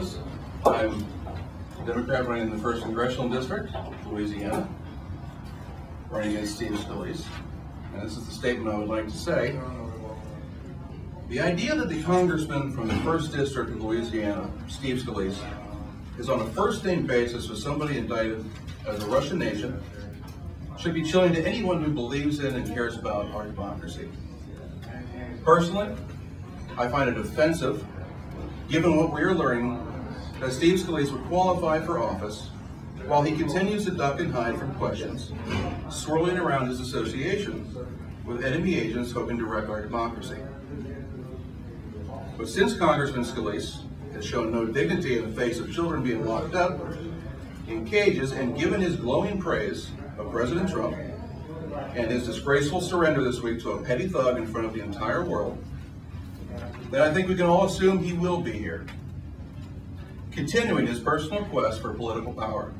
Scalise. I'm a Democrat running in the 1st Congressional District, Louisiana, running against Steve Scalise. And this is the statement I would like to say. The idea that the congressman from the 1st District of Louisiana, Steve Scalise, is on a first-name basis with somebody indicted as a Russian agent should be chilling to anyone who believes in and cares about our democracy. Personally, I find it offensive, given what we are learning, that Steve Scalise would qualify for office while he continues to duck and hide from questions swirling around his association with enemy agents hoping to wreck our democracy. But since Congressman Scalise has shown no dignity in the face of children being locked up in cages and given his glowing praise of President Trump and his disgraceful surrender this week to a petty thug in front of the entire world, then I think we can all assume he will be here, continuing his personal quest for political power,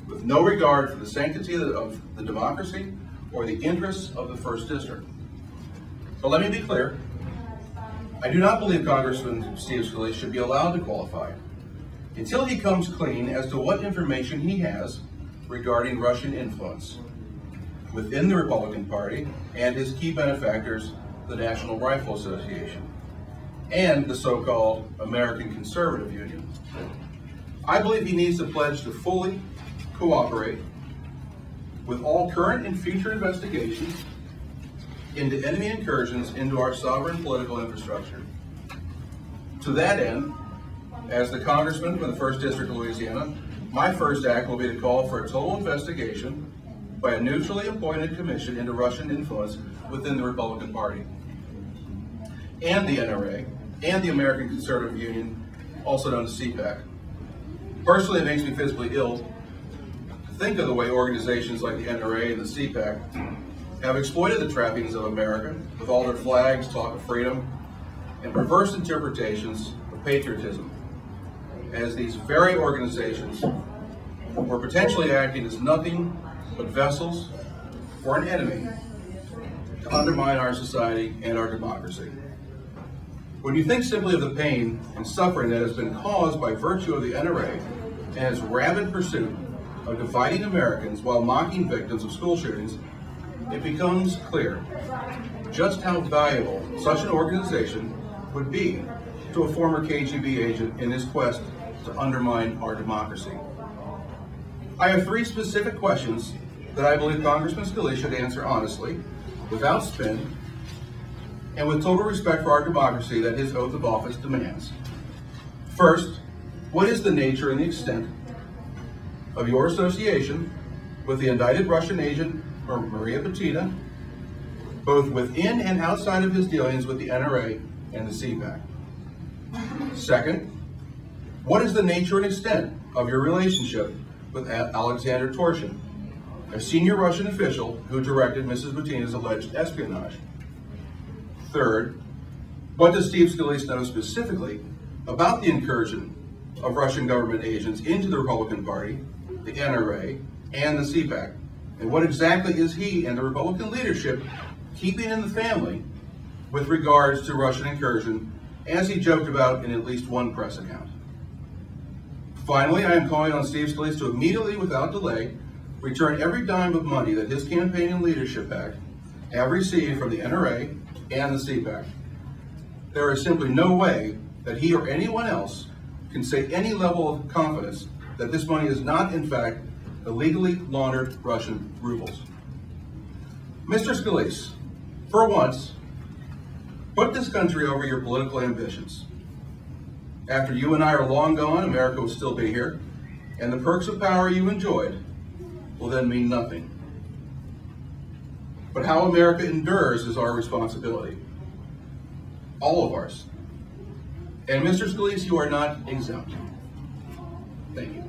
with no regard for the sanctity of the democracy or the interests of the 1st District. But let me be clear, I do not believe Congressman Steve Scalise should be allowed to qualify until he comes clean as to what information he has regarding Russian influence within the Republican Party and his key benefactors, the National Rifle Association and the so-called American Conservative Union. I believe he needs to pledge to fully cooperate with all current and future investigations into enemy incursions into our sovereign political infrastructure. To that end, as the congressman from the 1st District of Louisiana, my first act will be to call for a total investigation by a neutrally appointed commission into Russian influence within the Republican Party and the NRA and the American Conservative Union, also known as CPAC. Personally, it makes me physically ill to think of the way organizations like the NRA and the CPAC have exploited the trappings of America with all their flags, talk of freedom, and perverse interpretations of patriotism, as these very organizations were potentially acting as nothing but vessels for an enemy to undermine our society and our democracy. When you think simply of the pain and suffering that has been caused by virtue of the NRA and its rabid pursuit of dividing Americans while mocking victims of school shootings, it becomes clear just how valuable such an organization would be to a former KGB agent in his quest to undermine our democracy. I have 3 specific questions that I believe Congressman Scalise should answer honestly, without spin, and with total respect for our democracy that his oath of office demands. First, what is the nature and the extent of your association with the indicted Russian agent Maria Butina, both within and outside of his dealings with the NRA and the CPAC? Second, what is the nature and extent of your relationship with Alexander Torshin, a senior Russian official who directed Mrs. Butina's alleged espionage? Third, what does Steve Scalise know specifically about the incursion of Russian government agents into the Republican Party, the NRA, and the CPAC? And what exactly is he and the Republican leadership keeping in the family with regards to Russian incursion, as he joked about in at least one press account? Finally, I am calling on Steve Scalise to immediately, without delay, return every dime of money that his campaign and leadership PAC have received from the NRA and the CPAC. There is simply no way that he or anyone else can say any level of confidence that this money is not, in fact, illegally laundered Russian rubles. Mr. Scalise, for once, put this country over your political ambitions. After you and I are long gone, America will still be here, and the perks of power you enjoyed will then mean nothing. But how America endures is our responsibility. All of ours. And Mr. Scalise, you are not exempt. Thank you.